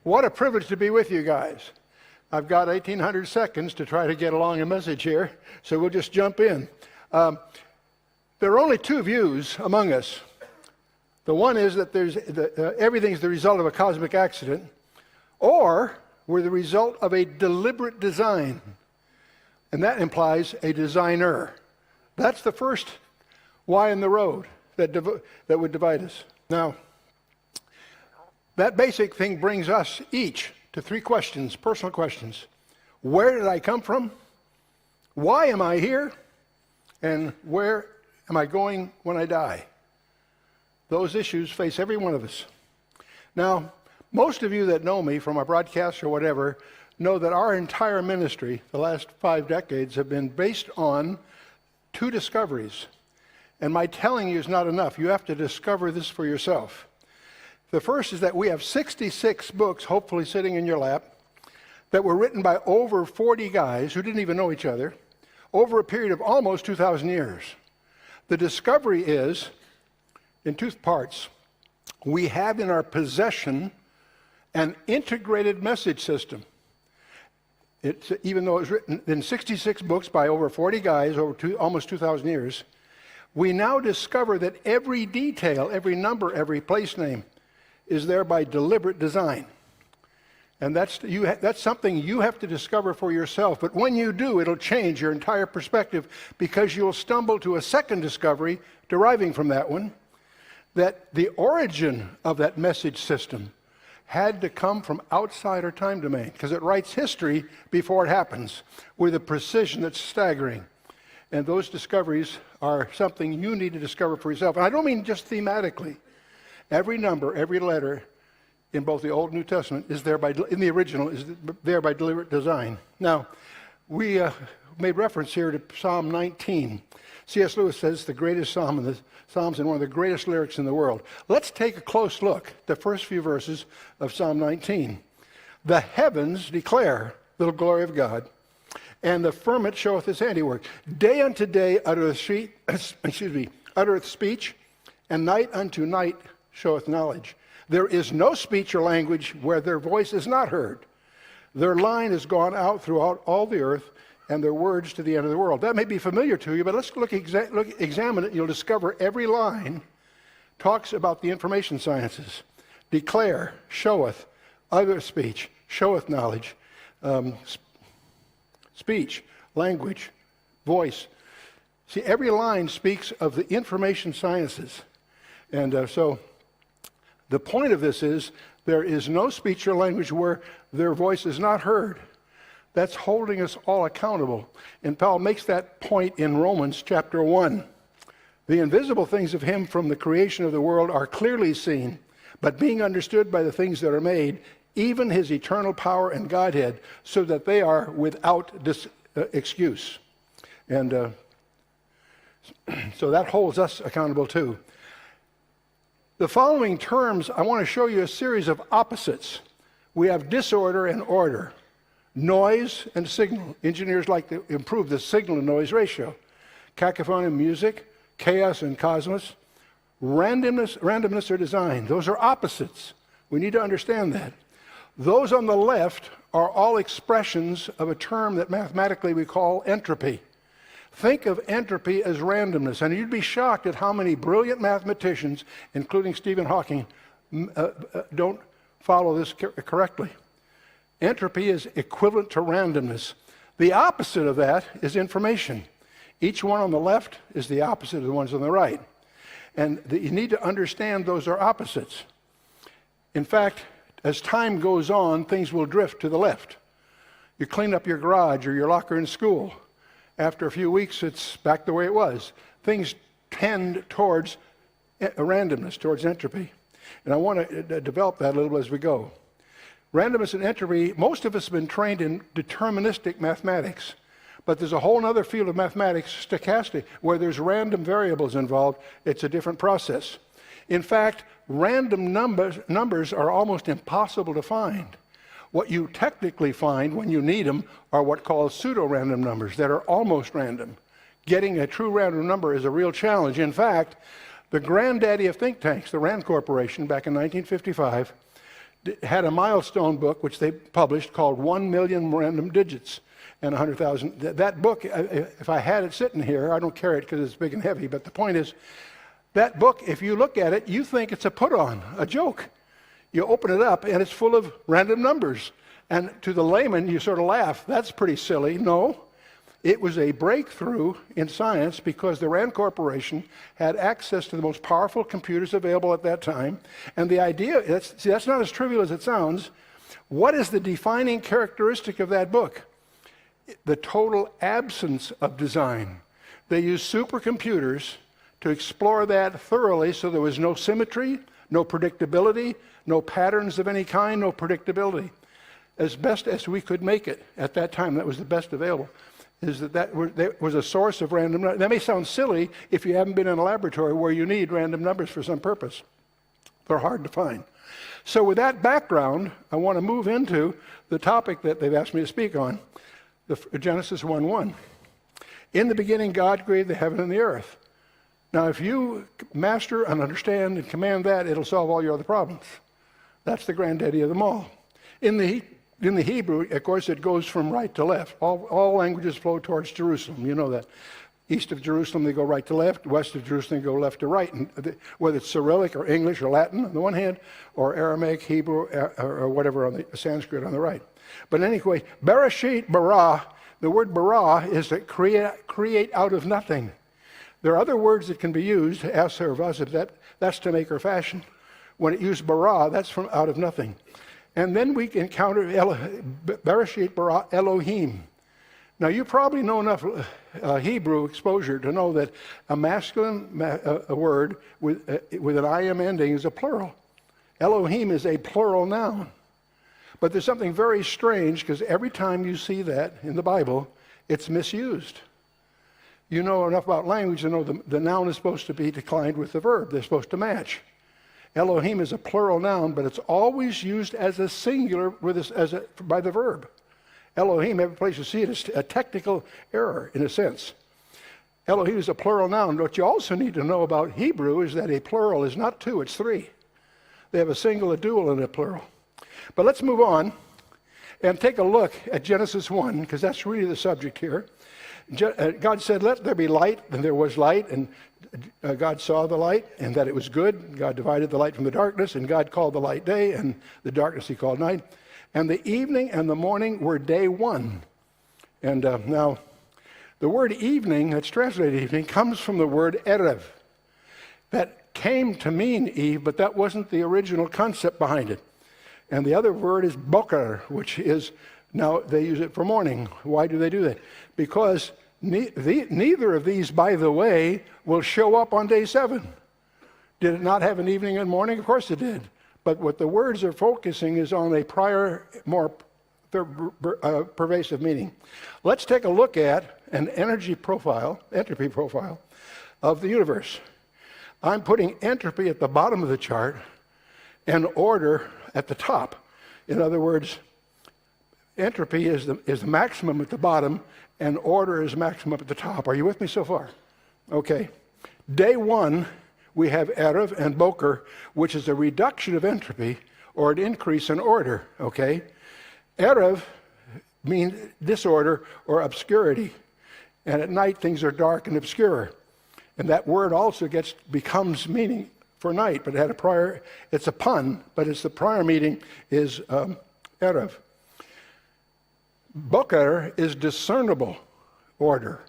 What a privilege to be with you guys. I've got 1,800 seconds to try to get along a message here, so we'll just jump in. There are only two views among us. The one is that everything's the result of a cosmic accident, or we're the result of a deliberate design, and that implies a designer. That's the first Y in the road that would divide us. Now, that basic thing brings us each to three questions, personal questions. Where did I come from? Why am I here? And where am I going when I die? Those issues face every one of us. Now, most of you that know me from our broadcasts or whatever know that our entire ministry, the last 5 decades, have been based on two discoveries. And my telling you is not enough. You have to discover this for yourself. The first is that we have 66 books, hopefully sitting in your lap, that were written by over 40 guys who didn't even know each other over a period of almost 2,000 years. The discovery is, in two parts, we have in our possession an integrated message system. Even though it was written in 66 books by over 40 guys over almost 2,000 years, we now discover that every detail, every number, every place name is there by deliberate design. And that's something you have to discover for yourself. But when you do, it'll change your entire perspective, because you'll stumble to a second discovery deriving from that one, that the origin of that message system had to come from outside our time domain, because it writes history before it happens with a precision that's staggering. And those discoveries are something you need to discover for yourself. And I don't mean just thematically. Every number, every letter in both the Old and New Testament is there in the original, is there by deliberate design. Now, we made reference here to Psalm 19. C.S. Lewis says the greatest psalm in the Psalms and one of the greatest lyrics in the world. Let's take a close look at the first few verses of Psalm 19. The heavens declare the glory of God, and the firmament showeth his handiwork. Day unto day uttereth speech, and night unto night showeth knowledge. There is no speech or language where their voice is not heard. Their line is gone out throughout all the earth, and their words to the end of the world. That may be familiar to you, but let's examine it. You'll discover every line talks about the information sciences. Declare, showeth, other speech, showeth knowledge, speech, language, voice. See, every line speaks of the information sciences. And so the point of this is there is no speech or language where their voice is not heard. That's holding us all accountable. And Paul makes that point in Romans chapter 1. The invisible things of him from the creation of the world are clearly seen, but being understood by the things that are made, even his eternal power and Godhead, so that they are without excuse. And so that holds us accountable too. The following terms, I want to show you a series of opposites. We have disorder and order, noise and signal. Engineers like to improve the signal to noise ratio. Cacophony and music, chaos and cosmos, randomness or design. Those are opposites. We need to understand that. Those on the left are all expressions of a term that mathematically we call entropy. Think of entropy as randomness, and you'd be shocked at how many brilliant mathematicians, including Stephen Hawking, don't follow this correctly. Entropy is equivalent to randomness. The opposite of that is information. Each one on the left is the opposite of the ones on the right. And you need to understand those are opposites. In fact, as time goes on, things will drift to the left. You clean up your garage or your locker in school. After a few weeks, it's back the way it was. Things tend towards randomness, towards entropy. And I want to develop that a little as we go. Randomness and entropy, most of us have been trained in deterministic mathematics. But there's a whole other field of mathematics, stochastic, where there's random variables involved. It's a different process. In fact, random numbers are almost impossible to find. What you technically find when you need them are what called pseudo-random numbers that are almost random. Getting a true random number is a real challenge. In fact, the granddaddy of think tanks, the Rand Corporation, back in 1955, had a milestone book, which they published, called 1 Million Random Digits and 100,000. That book, if I had it sitting here, I don't carry it because it's big and heavy, but the point is, that book, if you look at it, you think it's a put-on, a joke. You open it up, and it's full of random numbers. And to the layman, you sort of laugh. That's pretty silly. No, it was a breakthrough in science because the Rand Corporation had access to the most powerful computers available at that time. And the idea, that's not as trivial as it sounds. What is the defining characteristic of that book? The total absence of design. They used supercomputers to explore that thoroughly so there was no symmetry, no predictability, no patterns of any kind, no predictability. As best as we could make it at that time, that was the best available, is that was a source of random numbers. That may sound silly if you haven't been in a laboratory where you need random numbers for some purpose. They're hard to find. So with that background, I want to move into the topic that they've asked me to speak on, Genesis 1:1. In the beginning, God created the heaven and the earth. Now, if you master and understand and command that, it'll solve all your other problems. That's the granddaddy of them all. In the Hebrew, of course, it goes from right to left. All languages flow towards Jerusalem. You know that. East of Jerusalem, they go right to left. West of Jerusalem, they go left to right. And whether it's Cyrillic or English or Latin on the one hand, or Aramaic, Hebrew, or whatever on the Sanskrit on the right. But anyway, Bereshit, bara, the word bara is to create out of nothing. There are other words that can be used, asa or vasa, that's to make or fashion. When it used bara, that's from out of nothing. And then we encounter Bereshit bara Elohim. Now, you probably know enough Hebrew exposure to know that a masculine a word with an I-am ending is a plural. Elohim is a plural noun. But there's something very strange because every time you see that in the Bible, it's misused. You know enough about language to know the noun is supposed to be declined with the verb. They're supposed to match. Elohim is a plural noun, but it's always used as a singular by the verb. Elohim, every place you see it, is a technical error in a sense. Elohim is a plural noun. What you also need to know about Hebrew is that a plural is not two, it's three. They have a single, a dual, and a plural. But let's move on and take a look at Genesis 1, because that's really the subject here. God said, let there be light, and there was light, and God saw the light, and that it was good. God divided the light from the darkness, and God called the light day, and the darkness he called night. And the evening and the morning were day one. And now, the word evening, that's translated evening, comes from the word erev. That came to mean eve, but that wasn't the original concept behind it. And the other word is boker, which is, now they use it for morning. Why do they do that? Because neither of these, by the way, will show up on day 7. Did it not have an evening and morning? Of course it did. But what the words are focusing is on a prior, more pervasive meaning. Let's take a look at an entropy profile of the universe. I'm putting entropy at the bottom of the chart and order at the top. In other words, entropy is the maximum at the bottom, and order is maximum at the top. Are you with me so far? Okay. Day 1, we have erev and boker, which is a reduction of entropy or an increase in order. Okay. Erev means disorder or obscurity, and at night things are dark and obscure. And that word also becomes meaning for night, but it had a prior. It's a pun, but it's the prior meaning is erev. Boker is discernible order.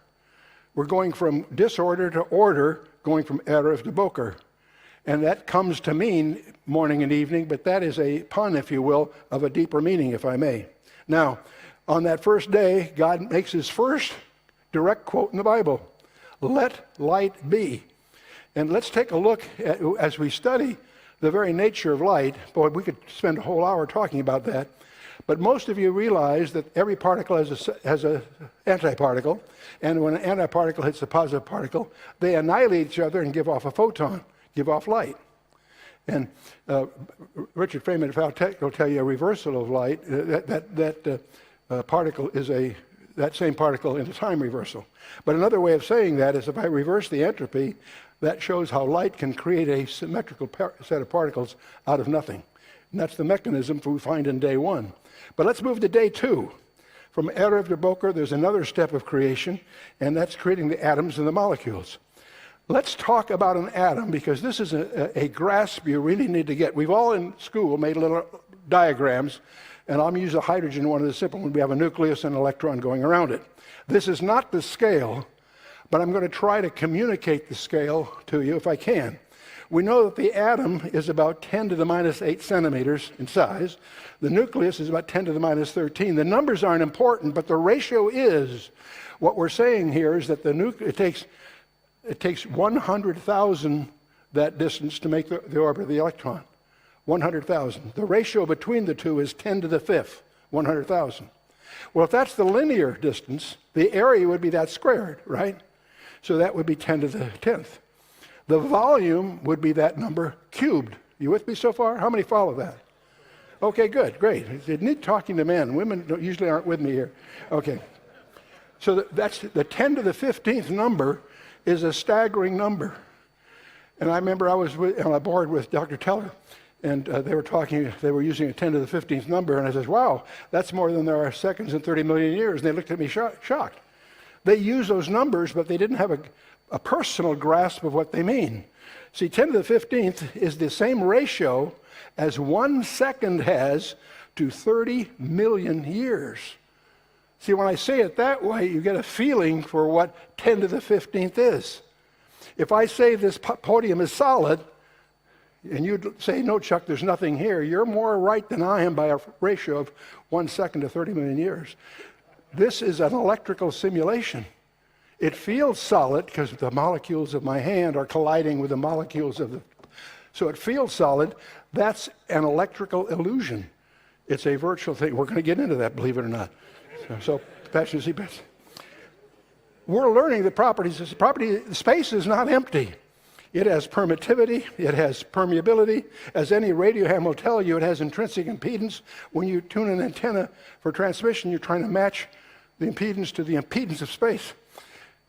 We're going from disorder to order, going from erev to boker. And that comes to mean morning and evening, but that is a pun, if you will, of a deeper meaning, if I may. Now, on that first day, God makes his first direct quote in the Bible, let light be. And let's take a look at, as we study the very nature of light. Boy, we could spend a whole hour talking about that. But most of you realize that every particle has an antiparticle, and when an antiparticle hits a positive particle, they annihilate each other and give off a photon, give off light. And Richard Feynman at Caltech will tell you a reversal of light, that particle is that same particle in a time reversal. But another way of saying that is if I reverse the entropy, that shows how light can create a symmetrical set of particles out of nothing. And that's the mechanism we find in day one. But let's move to day two. From Erev to Boker, there's another step of creation, and that's creating the atoms and the molecules. Let's talk about an atom, because this is a grasp you really need to get. We've all in school made little diagrams, and I'll use a hydrogen one of the simple ones. We have a nucleus and an electron going around it. This is not the scale, but I'm going to try to communicate the scale to you if I can. We know that the atom is about 10 to the minus 8 centimeters in size. The nucleus is about 10 to the minus 13. The numbers aren't important, but the ratio is. What we're saying here is that it takes 100,000 that distance to make the orbit of the electron. 100,000. The ratio between the two is 10 to the fifth, 100,000. Well, if that's the linear distance, the area would be that squared, right? So that would be 10 to the 10th. The volume would be that number cubed. You with me so far? How many follow that? Okay, good, great. It's neat talking to men. Women usually aren't with me here. Okay. So that's the 10 to the 15th number is a staggering number. And I remember I was on a board with Dr. Teller, and they were using a 10 to the 15th number, and I said, wow, that's more than there are seconds in 30 million years. And they looked at me shocked. They use those numbers, but they didn't have a personal grasp of what they mean. See, 10 to the 15th is the same ratio as 1 second has to 30 million years. See, when I say it that way, you get a feeling for what 10 to the 15th is. If I say this podium is solid, and you'd say, no, Chuck, there's nothing here, you're more right than I am by a ratio of 1 second to 30 million years. This is an electrical simulation. It feels solid because the molecules of my hand are colliding with the molecules of the... So it feels solid. That's an electrical illusion. It's a virtual thing. We're going to get into that, believe it or not. So passion seatbelts. We're learning the properties. Space is not empty. It has permittivity. It has permeability. As any radio ham will tell you, it has intrinsic impedance. When you tune an antenna for transmission, you're trying to match the impedance to the impedance of space.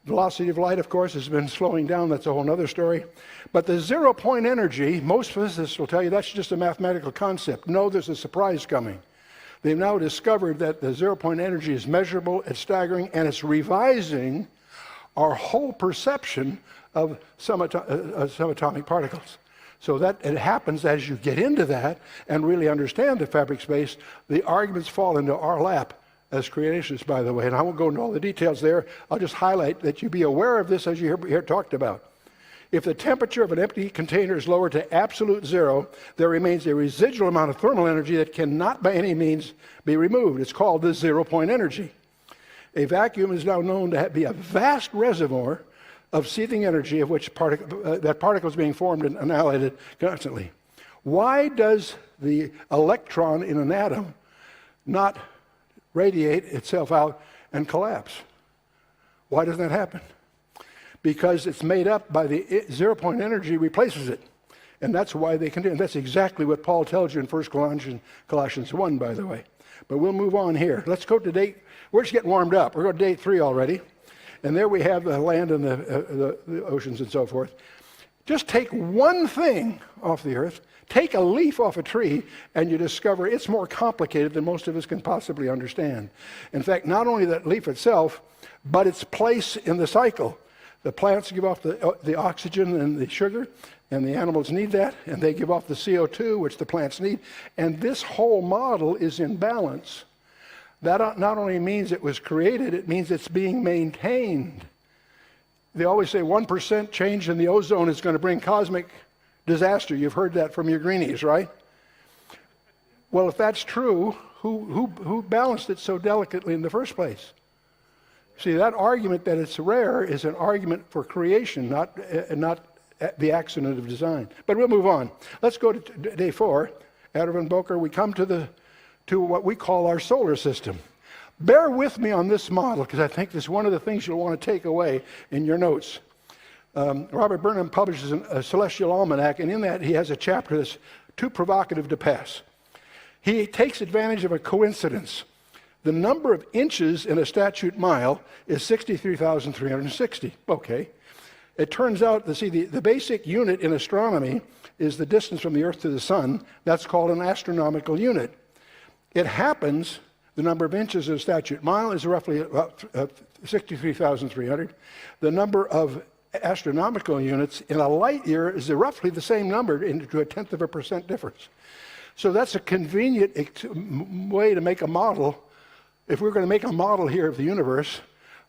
Velocity of light, of course, has been slowing down. That's a whole other story. But the zero-point energy, most physicists will tell you that's just a mathematical concept. No, there's a surprise coming. They've now discovered that the zero-point energy is measurable, it's staggering, and it's revising our whole perception of subatomic particles. So that it happens as you get into that and really understand the fabric space. The arguments fall into our lap as creationists, by the way, and I won't go into all the details there. I'll just highlight that you be aware of this as you hear talked about. If the temperature of an empty container is lowered to absolute zero, there remains a residual amount of thermal energy that cannot by any means be removed. It's called the zero-point energy. A vacuum is now known to be a vast reservoir of seething energy of which particles being formed and annihilated constantly. Why does the electron in an atom not radiate itself out and collapse? Why doesn't that happen? Because it's made up by the zero-point energy replaces it. And that's why they continue. That's exactly what Paul tells you in 1 Colossians 1, by the way. But we'll move on here. Let's go to day, we're just getting warmed up. We're going to day 3 already. And there we have the land and the oceans and so forth. Just take one thing off the earth, take a leaf off a tree, and you discover it's more complicated than most of us can possibly understand. In fact, not only that leaf itself, but its place in the cycle. The plants give off the oxygen and the sugar, and the animals need that, and they give off the CO2, which the plants need. And this whole model is in balance. That not only means it was created, it means it's being maintained. They always say 1% change in the ozone is going to bring cosmic disaster. You've heard that from your greenies, right? Well, if that's true, who balanced it so delicately in the first place? See, that argument that it's rare is an argument for creation, not the accident of design. But we'll move on. Let's go to day 4, Erev and Boker. We come to what we call our solar system. Bear with me on this model, because I think this is one of the things you'll want to take away in your notes. Robert Burnham publishes a Celestial Almanac, and in that he has a chapter that's too provocative to pass. He takes advantage of a coincidence. The number of inches in a statute mile is 63,360. Okay. It turns out, the basic unit in astronomy is the distance from the Earth to the sun. That's called an astronomical unit. It happens, the number of inches of a statute mile is roughly about 63,300. The number of astronomical units in a light year is roughly the same number to a 0.1% difference. So that's a convenient way to make a model. If we're going to make a model here of the universe,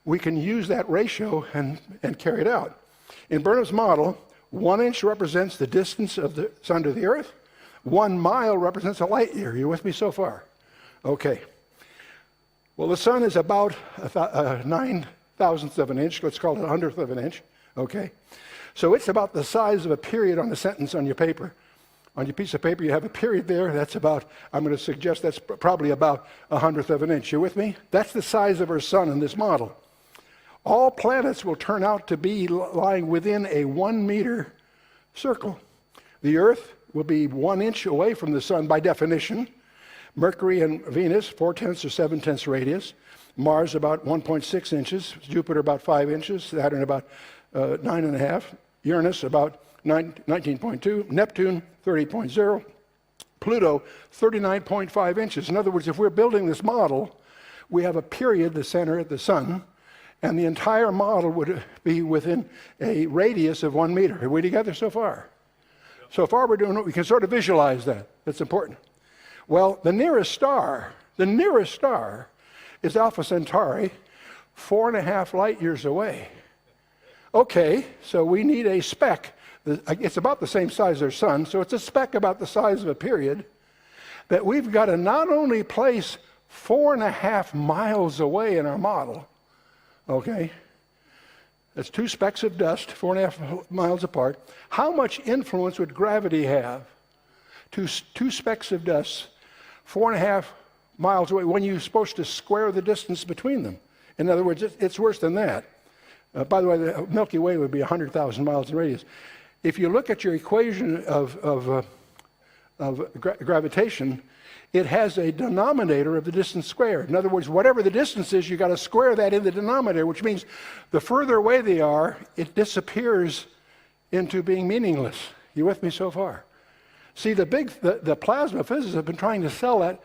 we can use that ratio and carry it out. In Burnham's model, 1 inch represents the distance of the sun to the Earth. 1 mile represents a light year. You with me so far? Okay. Well, the sun is about 9/1000th of an inch. Let's call it 100th of an inch. Okay. So it's about the size of a period on a sentence on your paper. On your piece of paper, you have a period there. That's about, I'm going to suggest that's probably about 100th of an inch. You with me? That's the size of our sun in this model. All planets will turn out to be lying within a 1 meter circle. The Earth will be 1 inch away from the sun by definition. Mercury and Venus, 4/10 or 7/10 radius. Mars about 1.6 inches. Jupiter about 5 inches. Saturn about 9.5. Uranus about 19.2. Neptune 30.0. Pluto 39.5 inches. In other words, if we're building this model, we have a period, the center at the sun, and the entire model would be within a radius of 1 meter. Are we together so far? So far we're doing it. We can sort of visualize that. That's important. Well, the nearest star is Alpha Centauri, 4.5 light years away. Okay, so we need a speck. It's about the same size as our sun, so it's a speck about the size of a period that we've got to not only place 4.5 miles away in our model, okay? That's 2 specks of dust, 4.5 miles apart. How much influence would gravity have? Two specks of dust, 4.5 miles away, when you're supposed to square the distance between them. In other words, it's worse than that. By the way, the Milky Way would be 100,000 miles in radius. If you look at your equation of gravitation, it has a denominator of the distance squared. In other words, whatever the distance is, you got to square that in the denominator, which means the further away they are, it disappears into being meaningless. You with me so far? See, the plasma physicists have been trying to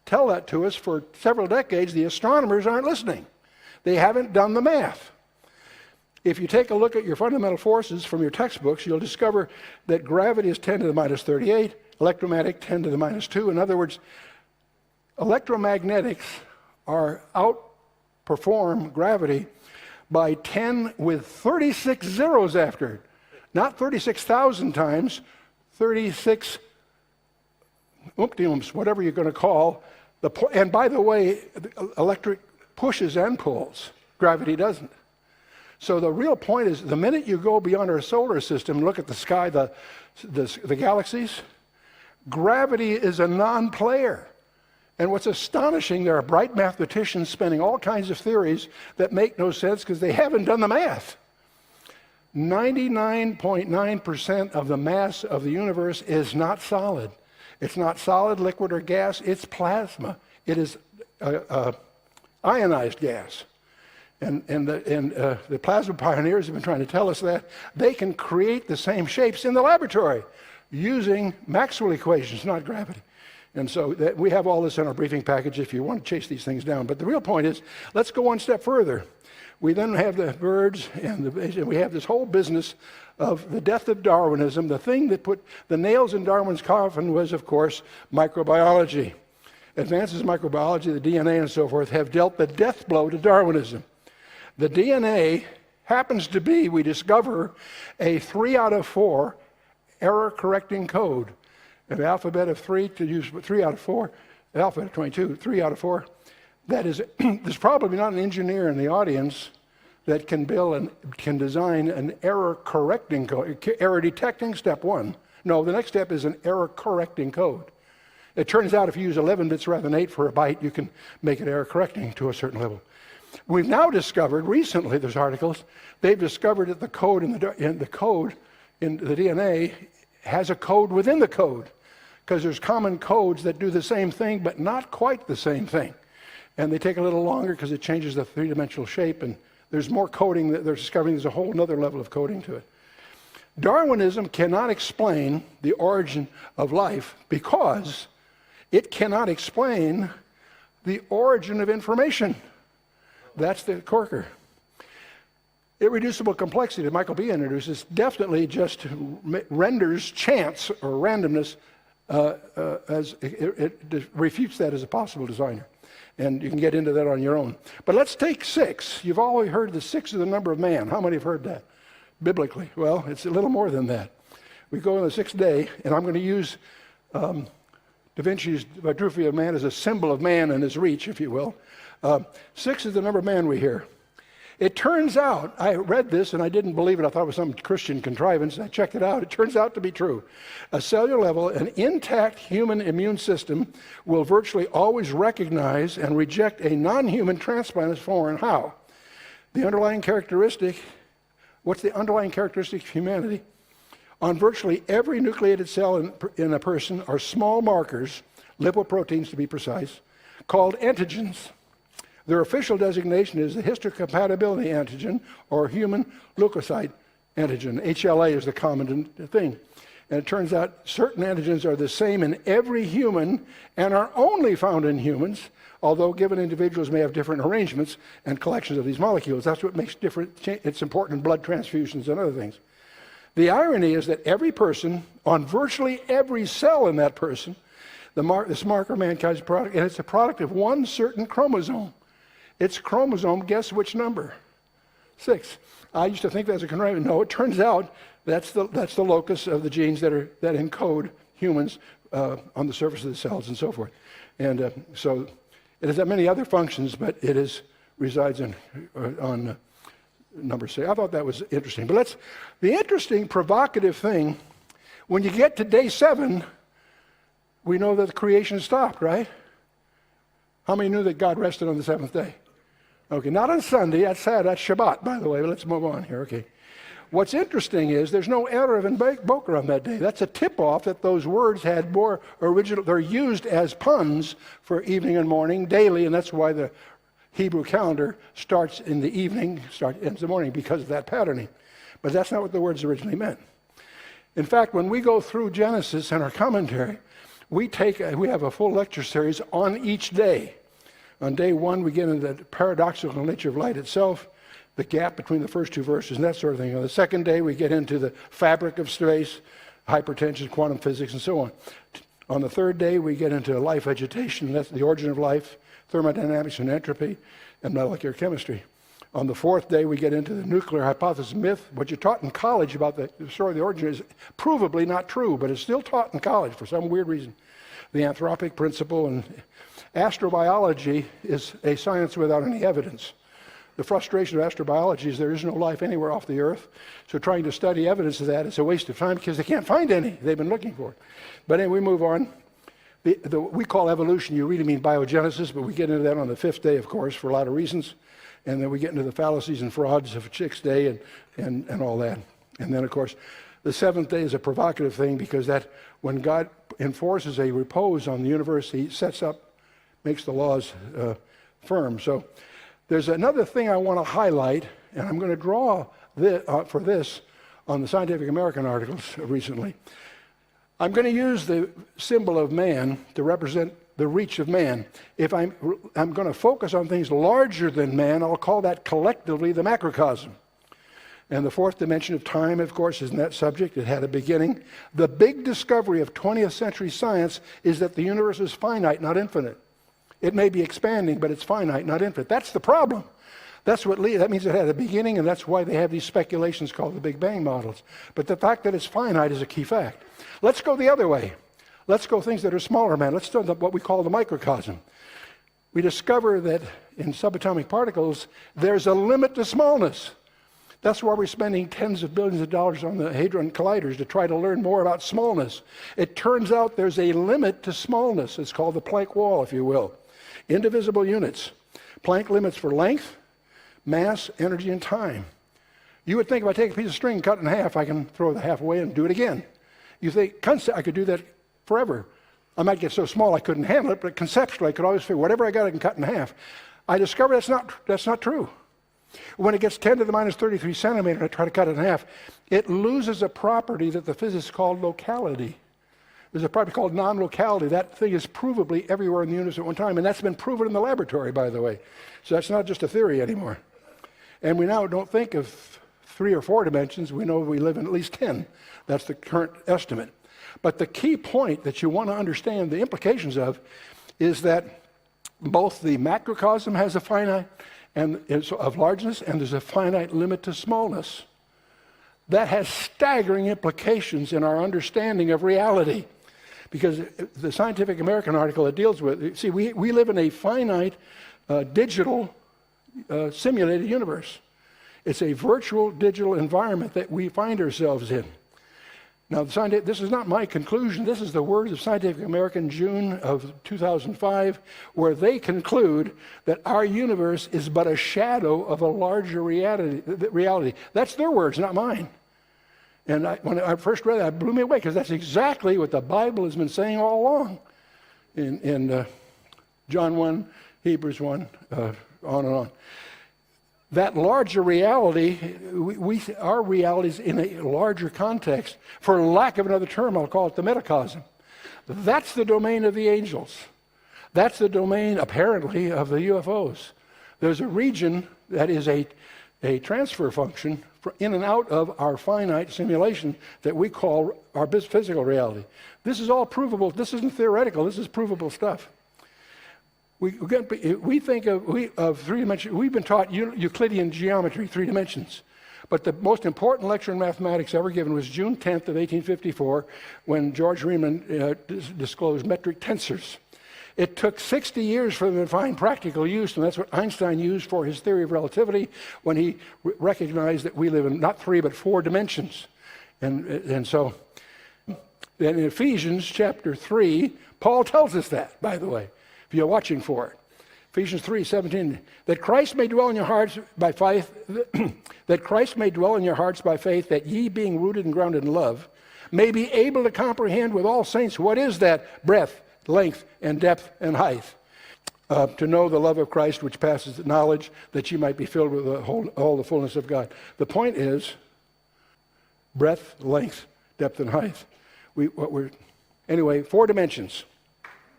tell that to us for several decades. The astronomers aren't listening. They haven't done the math. If you take a look at your fundamental forces from your textbooks, you'll discover that gravity is 10 to the minus 38, electromagnetic 10 to the minus 2. In other words, electromagnetics outperform gravity by 10 with 36 zeros after it. Not 36,000 times, 36 umptiums, whatever you're going to call. And by the way, electric pushes and pulls. Gravity doesn't. So the real point is, the minute you go beyond our solar system and look at the sky, the galaxies, gravity is a non-player. And what's astonishing, there are bright mathematicians spinning all kinds of theories that make no sense because they haven't done the math. 99.9% of the mass of the universe is not solid. It's not solid, liquid, or gas. It's plasma. It is ionized gas. And the plasma pioneers have been trying to tell us that they can create the same shapes in the laboratory using Maxwell equations, not gravity. And so we have all this in our briefing package if you want to chase these things down. But the real point is, let's go one step further. We then have the birds, and we have this whole business of the death of Darwinism. The thing that put the nails in Darwin's coffin was, of course, microbiology. Advances in microbiology, the DNA and so forth, have dealt the death blow to Darwinism. The DNA happens to be, we discover, a 3 out of 4 error-correcting code. An alphabet of 3, to use 3 out of 4, alphabet of 22, 3 out of 4. That is, there's probably not an engineer in the audience that can build and can design an error-correcting code. Error detecting, step 1. No, the next step is an error-correcting code. It turns out if you use 11 bits rather than 8 for a byte, you can make it error-correcting to a certain level. We've now discovered, recently, there's articles, they've discovered that the code in the DNA has a code within the code, because there's common codes that do the same thing, but not quite the same thing. And they take a little longer because it changes the three-dimensional shape and There's more coding that they're discovering. There's a whole other level of coding to it. Darwinism cannot explain the origin of life because it cannot explain the origin of information. That's the corker. Irreducible complexity that Michael B. introduces definitely just renders chance or randomness as it refutes that as a possible designer. And you can get into that on your own. But let's take 6. You've always heard the 6 is the number of man. How many have heard that? Biblically. Well, it's a little more than that. We go on the 6th day, and I'm going to use Da Vinci's Vitruvian of Man as a symbol of man and his reach, if you will. 6 is the number of man we hear. It turns out, I read this and I didn't believe it. I thought it was some Christian contrivance. I checked it out. It turns out to be true. A cellular level, an intact human immune system will virtually always recognize and reject a non-human transplant as foreign. How? The underlying characteristic, what's the underlying characteristic of humanity? On virtually every nucleated cell in a person are small markers, lipoproteins to be precise, called antigens. Their official designation is the histocompatibility antigen or human leukocyte antigen. HLA is the common thing. And it turns out certain antigens are the same in every human and are only found in humans, although given individuals may have different arrangements and collections of these molecules. That's what makes it's important in blood transfusions and other things. The irony is that every person, on virtually every cell in that person, this marker of mankind's product, and it's a product of one certain chromosome. Its chromosome, guess which number? 6. I used to think that's a contrivance. No, it turns out that's the locus of the genes that encode humans on the surface of the cells and so forth. And so it has many other functions, but it resides on number 6. I thought that was interesting. But the interesting, provocative thing, when you get to day 7, we know that the creation stopped, right? How many knew that God rested on the 7th day? Okay, not on Sunday. That's sad. That's Shabbat, by the way. But let's move on here. Okay. What's interesting is there's no Erev and Boker on that day. That's a tip-off that those words had more original. They're used as puns for evening and morning daily, and that's why the Hebrew calendar starts in the evening, ends in the morning because of that patterning. But that's not what the words originally meant. In fact, when we go through Genesis and our commentary, we have a full lecture series on each day. On day 1, we get into the paradoxical nature of light itself, the gap between the first 2 verses, and that sort of thing. On the 2nd day, we get into the fabric of space, hypertension, quantum physics, and so on. On the 3rd day, we get into life agitation, that's the origin of life, thermodynamics and entropy, and molecular chemistry. On the 4th day, we get into the nuclear hypothesis myth. What you're taught in college about the story of the origin is provably not true, but it's still taught in college for some weird reason. The anthropic principle and astrobiology is a science without any evidence. The frustration of astrobiology is there is no life anywhere off the Earth, so trying to study evidence of that is a waste of time because they can't find any. They've been looking for it. But anyway, we move on. We call evolution, you really mean biogenesis, but we get into that on the 5th day, of course, for a lot of reasons. And then we get into the fallacies and frauds of 6th day and all that. And then, of course, the 7th day is a provocative thing because that when God enforces a repose on the universe, he makes the laws firm. So there's another thing I want to highlight, and I'm going to draw for this on the Scientific American articles recently. I'm going to use the symbol of man to represent the reach of man. If I'm going to focus on things larger than man, I'll call that collectively the macrocosm. And the 4th dimension of time, of course, is in that subject. It had a beginning. The big discovery of 20th century science is that the universe is finite, not infinite. It may be expanding, but it's finite, not infinite. That's the problem. That means it had a beginning, and that's why they have these speculations called the Big Bang models. But the fact that it's finite is a key fact. Let's go the other way. Let's go things that are smaller, man. Let's do what we call the microcosm. We discover that in subatomic particles, there's a limit to smallness. That's why we're spending tens of billions of dollars on the Hadron Colliders to try to learn more about smallness. It turns out there's a limit to smallness. It's called the Planck wall, if you will. Indivisible units. Planck limits for length, mass, energy, and time. You would think if I take a piece of string and cut it in half, I can throw the half away and do it again. You think, I could do that forever. I might get so small I couldn't handle it, but conceptually I could always figure whatever I got I can cut in half. I discovered that's not true. When it gets 10 to the minus 33 centimeter, and I try to cut it in half, it loses a property that the physicists call locality. There's a property called non-locality. That thing is provably everywhere in the universe at one time, and that's been proven in the laboratory, by the way. So that's not just a theory anymore. And we now don't think of 3 or 4 dimensions. We know we live in at least 10. That's the current estimate. But the key point that you want to understand the implications of is that both the macrocosm has a finite and of largeness, and there's a finite limit to smallness. That has staggering implications in our understanding of reality. Because the Scientific American article that deals with, see, we live in a finite digital simulated universe. It's a virtual digital environment that we find ourselves in. Now, this is not my conclusion. This is the words of Scientific American, June of 2005, where they conclude that our universe is but a shadow of a larger reality. That's their words, not mine. And when I first read that, it blew me away, because that's exactly what the Bible has been saying all along. In John 1, Hebrews 1, on and on. That larger reality, our reality is in a larger context. For lack of another term, I'll call it the metacosm. That's the domain of the angels. That's the domain, apparently, of the UFOs. There's a region that is a transfer function in and out of our finite simulation that we call our physical reality. This is all provable. This isn't theoretical. This is provable stuff. We think of 3 dimensions. We've been taught Euclidean geometry, 3 dimensions. But the most important lecture in mathematics ever given was June 10th of 1854, when George Riemann disclosed metric tensors. It took 60 years for them to find practical use, and that's what Einstein used for his theory of relativity when he recognized that we live in not 3 but 4 dimensions. And so, then in Ephesians chapter 3, Paul tells us that, by the way, if you're watching for it. Ephesians 3:17, that Christ may dwell in your hearts by faith, that Christ may dwell in your hearts by faith, that ye, being rooted and grounded in love, may be able to comprehend with all saints what is that breadth, length, and depth, and height, to know the love of Christ which passes knowledge, that ye might be filled with all the fullness of God. The point is breadth, length, depth, and height. Anyway, 4 dimensions.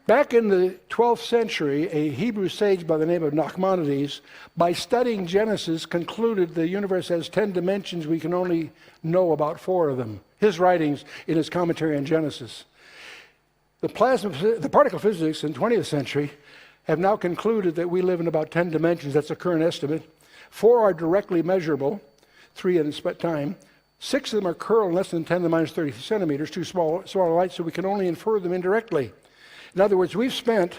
Back in the 12th century, a Hebrew sage by the name of Nachmanides, by studying Genesis, concluded the universe has 10 dimensions. We can only know about 4 of them. His writings in his commentary on Genesis. The particle physics in the 20th century have now concluded that we live in about 10 dimensions. That's a current estimate. 4 are directly measurable, 3 in time. 6 of them are curled in less than 10 to the minus 30 centimeters, too small light, so we can only infer them indirectly. In other words, we've spent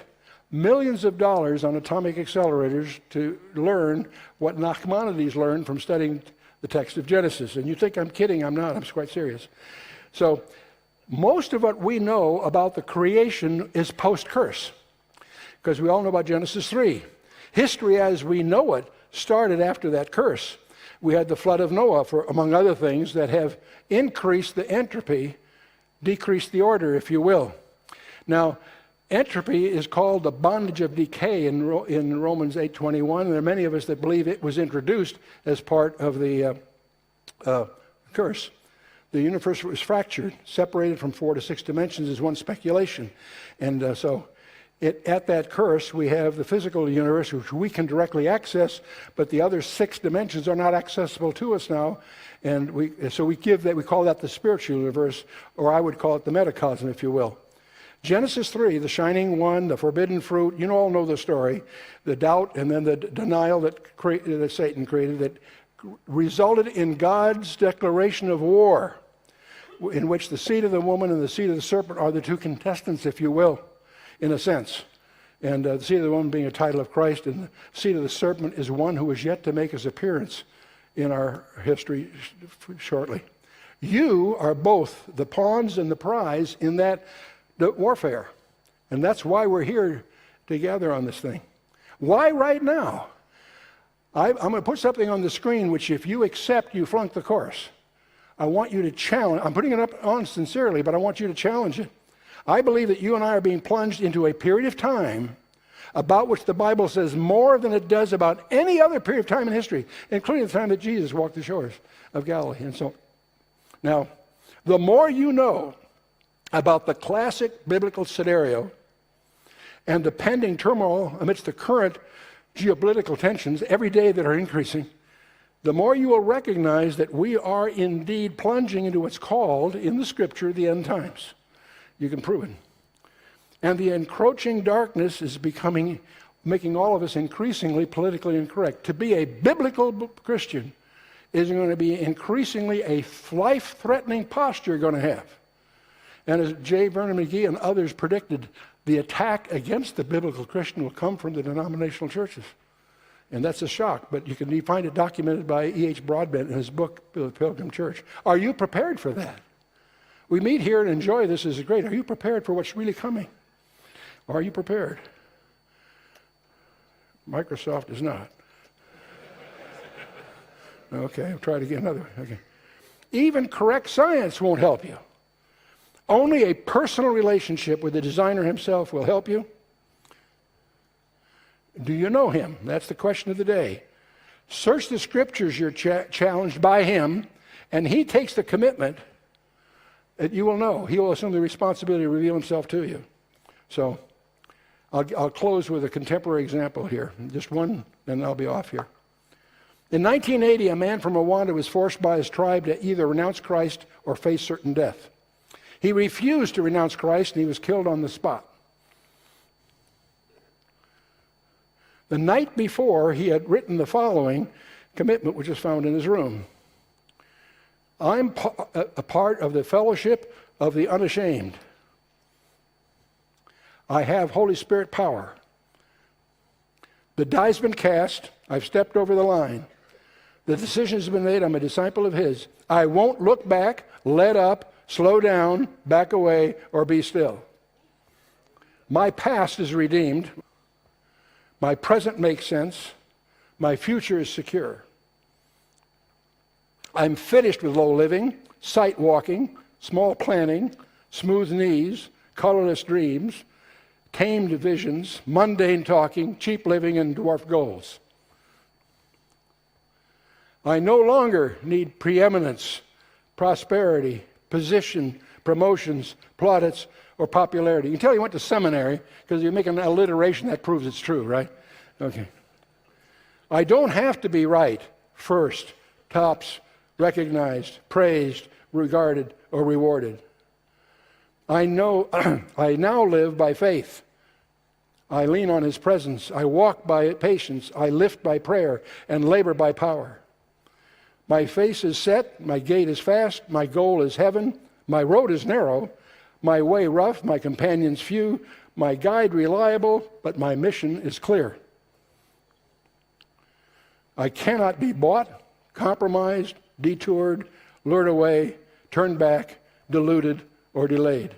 millions of dollars on atomic accelerators to learn what Nachmanides learned from studying the text of Genesis. And you think I'm kidding, I'm not, I'm quite serious. So most of what we know about the creation is post-curse, because we all know about Genesis 3. History as we know it started after that curse. We had the flood of Noah, among other things, that have increased the entropy, decreased the order, if you will. Now, entropy is called the bondage of decay in Romans 8:21, and there are many of us that believe it was introduced as part of the curse. The universe was fractured, separated from 4 to 6 dimensions is one speculation. And at that curse, we have the physical universe, which we can directly access, but the other 6 dimensions are not accessible to us now. And we call that the spiritual universe, or I would call it the metacosm, if you will. Genesis 3, the shining one, the forbidden fruit, you all know the story, the doubt and then the denial that Satan created that resulted in God's declaration of war, in which the seed of the woman and the seed of the serpent are the 2 contestants, if you will, in a sense. And the seed of the woman being a title of Christ, and the seed of the serpent is one who is yet to make his appearance in our history shortly. You are both the pawns and the prize in that warfare. And that's why we're here together on this thing. Why right now? I'm going to put something on the screen which, if you accept, you flunk the course. I want you to challenge. I'm putting it up on sincerely, but I want you to challenge it. I believe that you and I are being plunged into a period of time about which the Bible says more than it does about any other period of time in history, including the time that Jesus walked the shores of Galilee. And so, now, the more you know about the classic biblical scenario and the pending turmoil amidst the current geopolitical tensions every day that are increasing, the more you will recognize that we are indeed plunging into what's called, in the Scripture, the end times. You can prove it. And the encroaching darkness is making all of us increasingly politically incorrect. To be a biblical Christian is going to be increasingly a life-threatening posture you're going to have. And as J. Vernon McGee and others predicted, the attack against the biblical Christian will come from the denominational churches. And that's a shock, but you can find it documented by E.H. Broadbent in his book, The Pilgrim Church. Are you prepared for that? We meet here and enjoy this. This is great. Are you prepared for what's really coming? Are you prepared? Microsoft is not. Okay, I'll try to get another. Okay. Even correct science won't help you. Only a personal relationship with the designer himself will help you. Do you know him? That's the question of the day. Search the Scriptures, you're challenged by him, and he takes the commitment that you will know. He will assume the responsibility to reveal himself to you. So I'll close with a contemporary example here. Just one, then I'll be off here. In 1980, a man from Rwanda was forced by his tribe to either renounce Christ or face certain death. He refused to renounce Christ, and he was killed on the spot. The night before, he had written the following commitment, which is found in his room. I'm a part of the fellowship of the unashamed. I have Holy Spirit power. The die's been cast. I've stepped over the line. The decision has been made. I'm a disciple of his. I won't look back, let up, slow down, back away, or be still. My past is redeemed. My present makes sense. My future is secure. I'm finished with low living, sight walking, small planning, smooth knees, colorless dreams, tamed visions, mundane talking, cheap living, and dwarfed goals. I no longer need preeminence, prosperity, position, promotions, plaudits, or popularity. You can tell you went to seminary because you make an alliteration that proves it's true, right? Okay. I don't have to be right, first, tops, recognized, praised, regarded, or rewarded. I know I now live by faith. I lean on his presence. I walk by patience. I lift by prayer and labor by power. My face is set. My gait is fast. My goal is heaven. My road is narrow. My way rough. My companions few. My guide reliable. But my mission is clear. I cannot be bought, compromised, detoured, lured away, turned back, deluded, or delayed.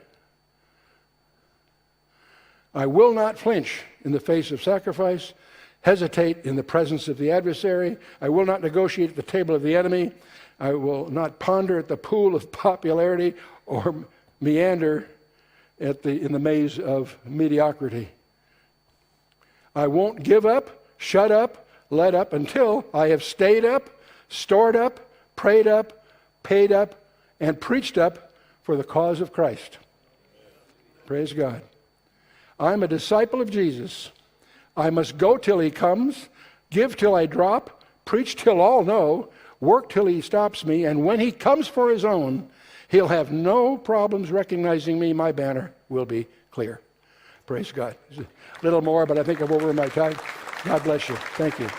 I will not flinch in the face of sacrifice, hesitate in the presence of the adversary. I will not negotiate at the table of the enemy. I will not ponder at the pool of popularity or meander in the maze of mediocrity. I won't give up, shut up, let up until I have stayed up, stored up, prayed up, paid up, and preached up for the cause of Christ. Praise God. I'm a disciple of Jesus. I must go till he comes, give till I drop, preach till all know, work till he stops me, and when he comes for his own, he'll have no problems recognizing me. My banner will be clear. Praise God. A little more, but I think I'm over my time. God bless you. Thank you.